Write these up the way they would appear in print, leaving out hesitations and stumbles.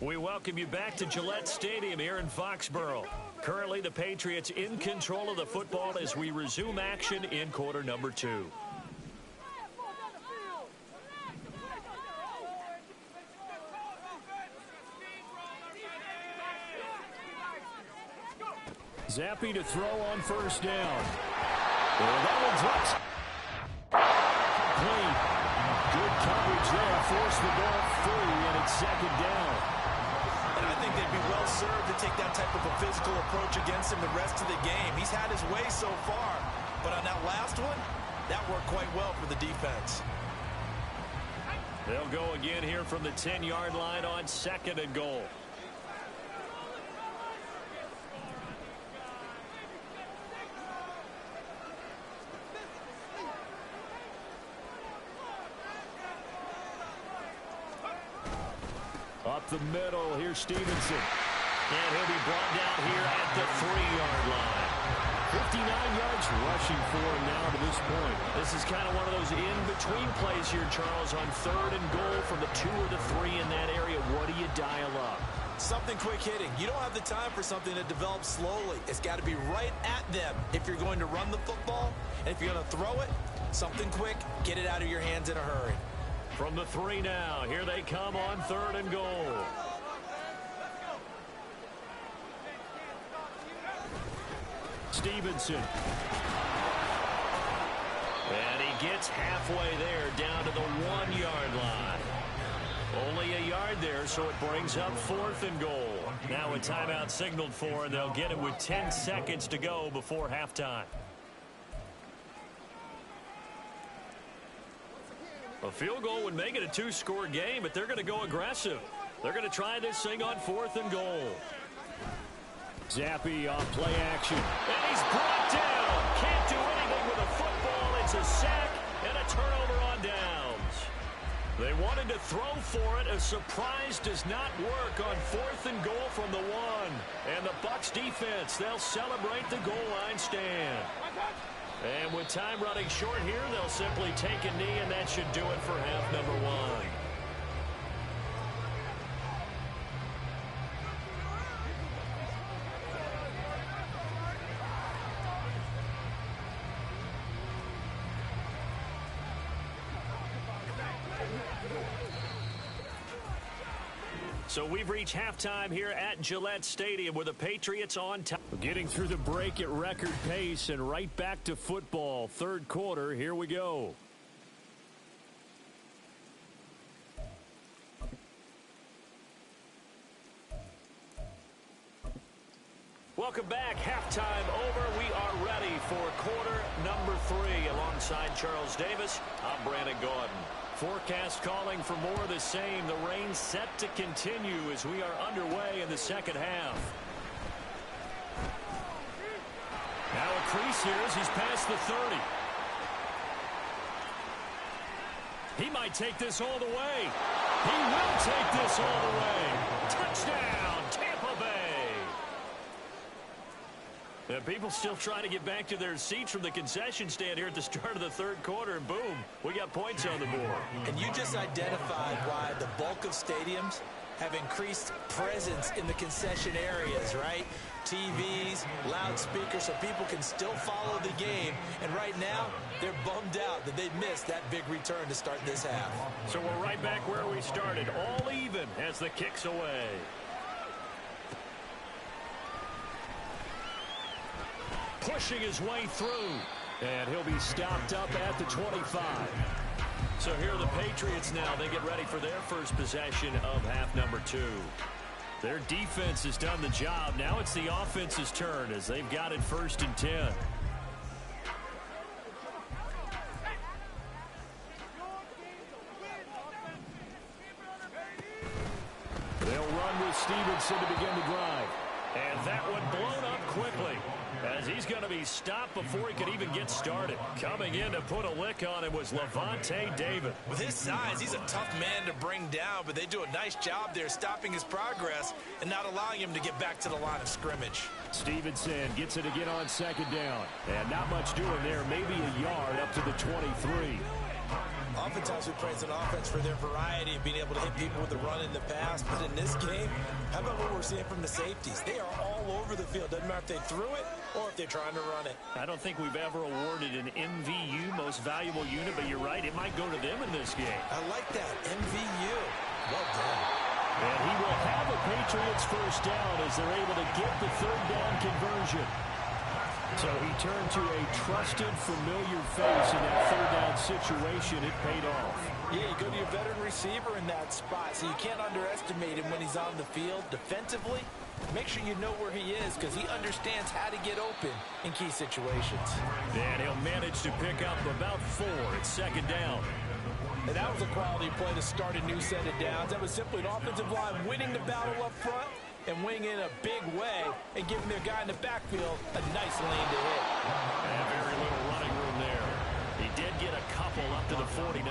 We welcome you back to Gillette Stadium here in Foxborough. Currently, the Patriots in control of the football as we resume action in quarter number 2. Zappi to throw on first down. And that one drops. Clean. Good coverage there. Force the ball free, and it's second down. And I think they'd be well served to take that type of a physical approach against him the rest of the game. He's had his way so far, but on that last one, that worked quite well for the defense. They'll go again here from the 10-yard line on second and goal. Up the middle, here's Stevenson. And he'll be brought down here at the 3-yard line. 59 yards rushing for him now to this point. This is kind of one of those in-between plays here, Charles, on third and goal from the 2 or the 3 in that area. What do you dial up? Something quick hitting. You don't have the time for something that develops slowly. It's got to be right at them if you're going to run the football. And if you're going to throw it, something quick, get it out of your hands in a hurry. From the 3 now, here they come on third and goal. Stevenson. And he gets halfway there down to the 1-yard line. Only a yard there, so it brings up fourth and goal. Now a timeout signaled for, and they'll get it with 10 seconds to go before halftime. A field goal would make it a 2-score game, but they're going to go aggressive. They're going to try this thing on fourth and goal. Zappi off play action. And he's brought down. Can't do anything with a football. It's a sack and a turnover on downs. They wanted to throw for it. A surprise does not work on fourth and goal from the 1. And the Bucs defense, they'll celebrate the goal line stand. And with time running short here, they'll simply take a knee, and that should do it for half number 1. So we've reached halftime here at Gillette Stadium with the Patriots on top. Getting through the break at record pace and right back to football. Third quarter, here we go. Welcome back. Halftime over. We are ready for quarter number 3. Alongside Charles Davis, I'm Brandon Gordon. Forecast calling for more of the same. The rain set to continue as we are underway in the second half. Now a crease here as he's past the 30. He might take this all the way. He will take this all the way. Touchdown, Tampa Bay. And people still trying to get back to their seats from the concession stand here at the start of the third quarter, and boom, we got points on the board. And you just identified why the bulk of stadiums have increased presence in the concession areas, right? TVs, loudspeakers, so people can still follow the game. And right now, they're bummed out that they missed that big return to start this half. So we're right back where we started, all even as the kick's away. Pushing his way through, and he'll be stopped up at the 25. So here are the Patriots now. They get ready for their first possession of half number 2. Their defense has done the job. Now it's the offense's turn as they've got it 1st and 10. They'll run with Stevenson to begin the drive. And that one blown up quickly, as he's going to be stopped before he could even get started. Coming in to put a lick on him was Levante David. With his size, he's a tough man to bring down, but they do a nice job there stopping his progress and not allowing him to get back to the line of scrimmage. Stevenson gets it again on second down. And not much doing there, maybe a yard up to the 23. Oftentimes we praise an offense for their variety of being able to hit people with the run in the pass. But in this game, how about what we're seeing from the safeties? They are all over the field. Doesn't matter if they threw it or if they're trying to run it. I don't think we've ever awarded an MVU, most valuable unit, but you're right. It might go to them in this game. I like that. MVU. Well done. And he will have a Patriots first down as they're able to get the third down conversion. So he turned to a trusted, familiar face in that third down situation. It paid off. Yeah, you go to your veteran receiver in that spot, so you can't underestimate him when he's on the field. Defensively, make sure you know where he is because he understands how to get open in key situations. And he'll manage to pick up about 4 at second down. And that was a quality play to start a new set of downs. That was simply an offensive line winning the battle up front and winning in a big way and giving their guy in the backfield a nice lane to hit. And very little running room there. He did get a couple up to the 49.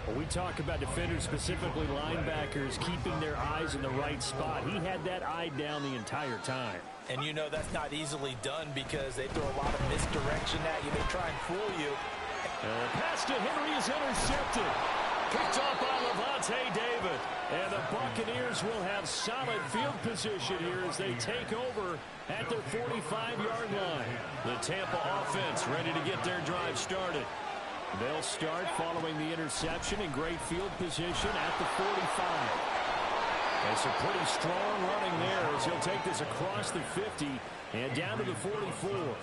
When we talk about defenders, specifically linebackers, keeping their eyes in the right spot, he had that eye down the entire time. And you know that's not easily done because they throw a lot of misdirection at you. They try and fool you. Pass to Henry is intercepted. Picked off by Levante David. And the Buccaneers will have solid field position here as they take over at their 45-yard line. The Tampa offense ready to get their drive started. They'll start following the interception in great field position at the 45. It's a pretty strong running there as he'll take this across the 50 and down to the 44.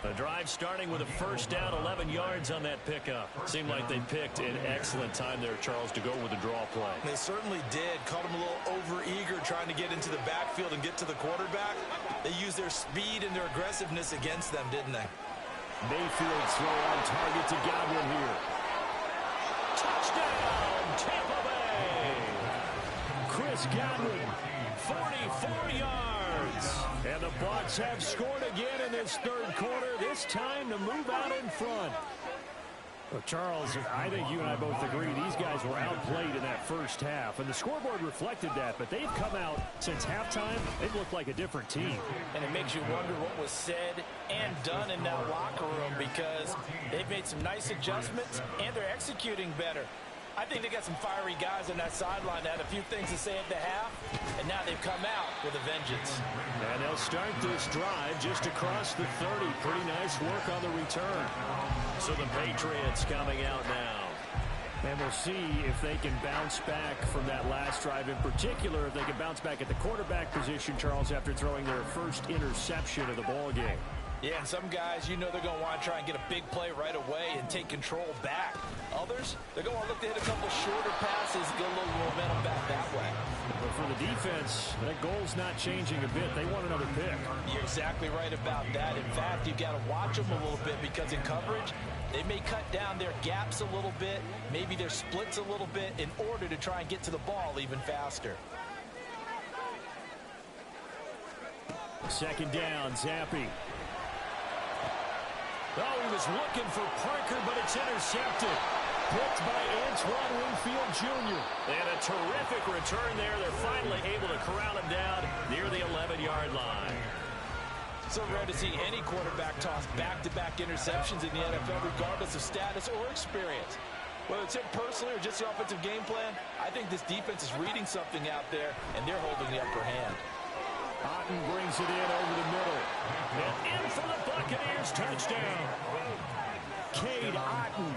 The drive starting with a first down, 11 yards on that pickup. Seemed like they picked an excellent time there, Charles, to go with the draw play. They certainly did. Caught him a little over-eager trying to get into the backfield and get to the quarterback. They used their speed and their aggressiveness against them, didn't they? Mayfield's throw on target to Godwin here. Touchdown, Tampa Bay! Chris Godwin, 44 yards. And the Bucs have scored again in this third quarter, this time to move out in front. Well, Charles, I think you and I both agree these guys were outplayed in that first half, and the scoreboard reflected that, but they've come out since halftime. They've looked like a different team. And it makes you wonder what was said and done in that locker room because they've made some nice adjustments, and they're executing better. I think they got some fiery guys on that sideline that had a few things to say at the half, and now they've come out with a vengeance. And they'll start this drive just across the 30. Pretty nice work on the return. So the Patriots coming out now. And we'll see if they can bounce back from that last drive. In particular, if they can bounce back at the quarterback position, Charles, after throwing their first interception of the ball game. Yeah, and some guys, you know they're going to want to try and get a big play right away and take control back. Others, they're going to look to hit a couple shorter passes, get a little momentum back that way. But for the defense, that goal's not changing a bit. They want another pick. You're exactly right about that. In fact, you've got to watch them a little bit because in coverage, they may cut down their gaps a little bit, maybe their splits a little bit in order to try and get to the ball even faster. Second down, Zappi. Oh, he was looking for Parker, but it's intercepted. Picked by Antoine Winfield Jr. And a terrific return there. They're finally able to corral him down near the 11-yard line. So rare to see any quarterback toss back-to-back interceptions in the NFL, regardless of status or experience. Whether it's him personally or just the offensive game plan, I think this defense is reading something out there, and they're holding the upper hand. Otten brings it in over the middle. And in for the Buccaneers touchdown. Cade Otten,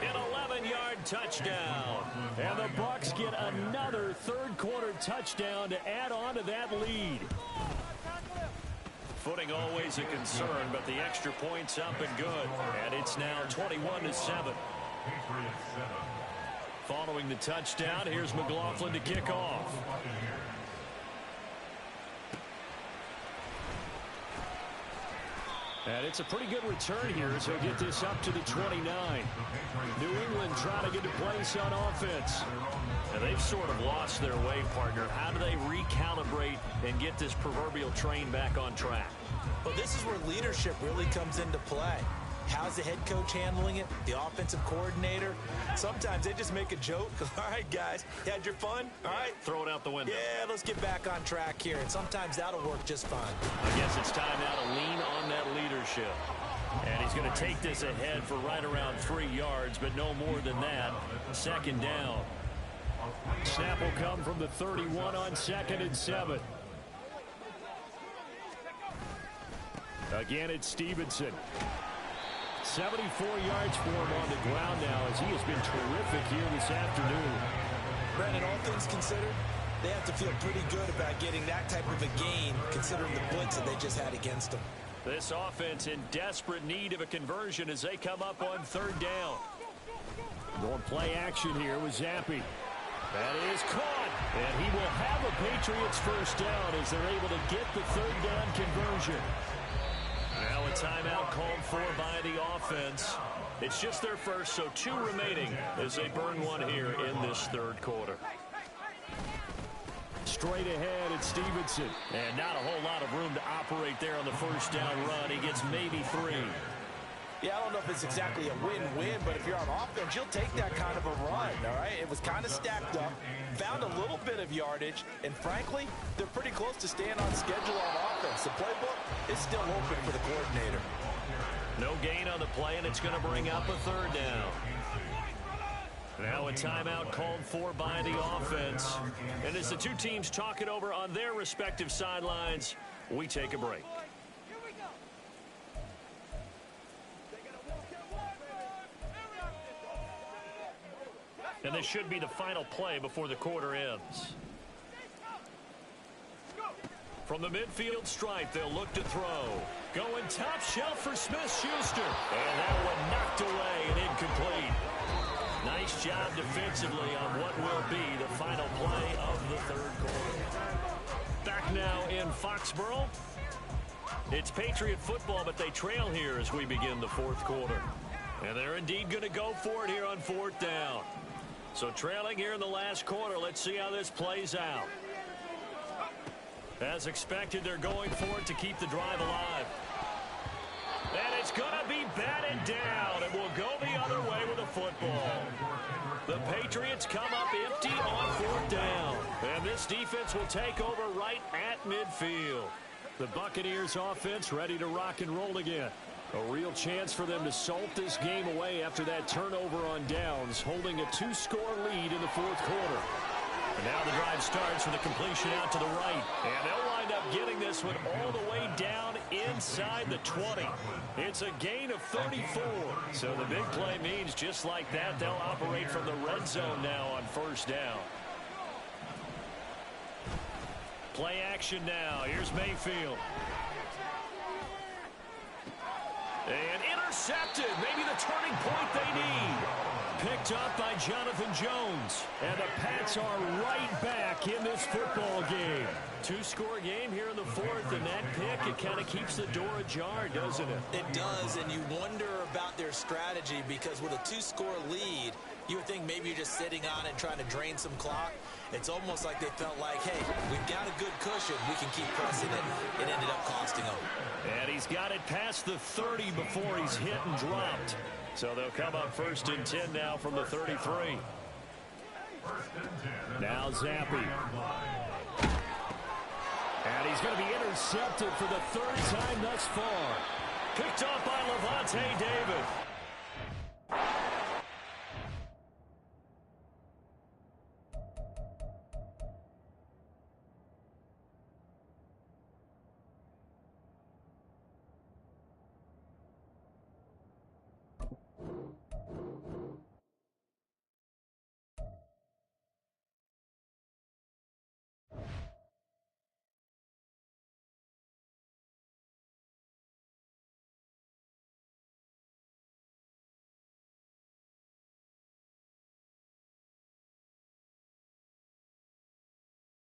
an 11-yard touchdown. And the Bucs get another third-quarter touchdown to add on to that lead. Footing always a concern, but the extra point's up and good. And it's now 21-7. Following the touchdown, here's McLaughlin to kick off. And it's a pretty good return here, so he'll get this up to the 29. New England trying to get to place on offense. And they've sort of lost their way, partner. How do they recalibrate and get this proverbial train back on track? Well, this is where leadership really comes into play. How's the head coach handling it? The offensive coordinator? Sometimes they just make a joke. All right, guys, you had your fun? All right. Throw it out the window. Yeah, let's get back on track here. And sometimes that'll work just fine. I guess it's time now to lean on that leadership. And he's going to take this ahead for right around 3 yards, but no more than that. Second down. Snap will come from the 31 on 2nd and 7. Again, it's Stevenson. 74 yards for him on the ground now as he has been terrific here this afternoon. Brandon, all things considered, they have to feel pretty good about getting that type of a gain considering the blitz that they just had against them. This offense in desperate need of a conversion as they come up on 3rd down. Going play action here with Zappi. That is caught. And he will have a Patriots first down as they're able to get the 3rd down conversion. Now a timeout called for by the offense. It's just their first, so 2 remaining as they burn one here in this 3rd quarter. Straight ahead, it's Stevenson. And not a whole lot of room to operate there on the first down run. He gets maybe 3. Yeah, I don't know if it's exactly a win-win, but if you're on offense, you'll take that kind of a run, all right? It was kind of stacked up, found a little bit of yardage, and frankly, they're pretty close to staying on schedule on offense. The playbook is still open for the coordinator. No gain on the play, and it's going to bring up a 3rd down. Now a timeout called for by the offense. And as the 2 teams talk it over on their respective sidelines, we take a break. And this should be the final play before the quarter ends. From the midfield stripe, they'll look to throw. Going top shelf for Smith-Schuster. And that one knocked away and incomplete. Nice job defensively on what will be the final play of the 3rd quarter. Back now in Foxborough. It's Patriot football, but they trail here as we begin the 4th quarter. And they're indeed going to go for it here on 4th down. So trailing here in the last quarter, let's see how this plays out. As expected, they're going for it to keep the drive alive. And it's going to be batted down, and we'll go the other way with the football. The Patriots come up empty on 4th down. And this defense will take over right at midfield. The Buccaneers offense ready to rock and roll again. A real chance for them to salt this game away after that turnover on downs, holding a 2-score lead in the 4th quarter. And now the drive starts with a completion out to the right. And they'll wind up getting this one all the way down inside the 20. It's a gain of 34. So the big play means just like that, they'll operate from the red zone now on 1st down. Play action now. Here's Mayfield. And intercepted. Maybe the turning point they need. Picked up by Jonathan Jones. And the Pats are right back in this football game. 2-score game here in the 4th, and that pick, it kind of keeps the door ajar, doesn't it? It does, and you wonder about their strategy because with a 2-score lead, you would think maybe you're just sitting on it and trying to drain some clock. It's almost like they felt like, hey, we've got a good cushion. We can keep pressing it. It ended up costing them. And he's got it past the 30 before he's hit and dropped. So they'll come up 1st and 10 now from the 33. Now Zappi. And he's going to be intercepted for the 3rd time thus far. Picked up by Levante David.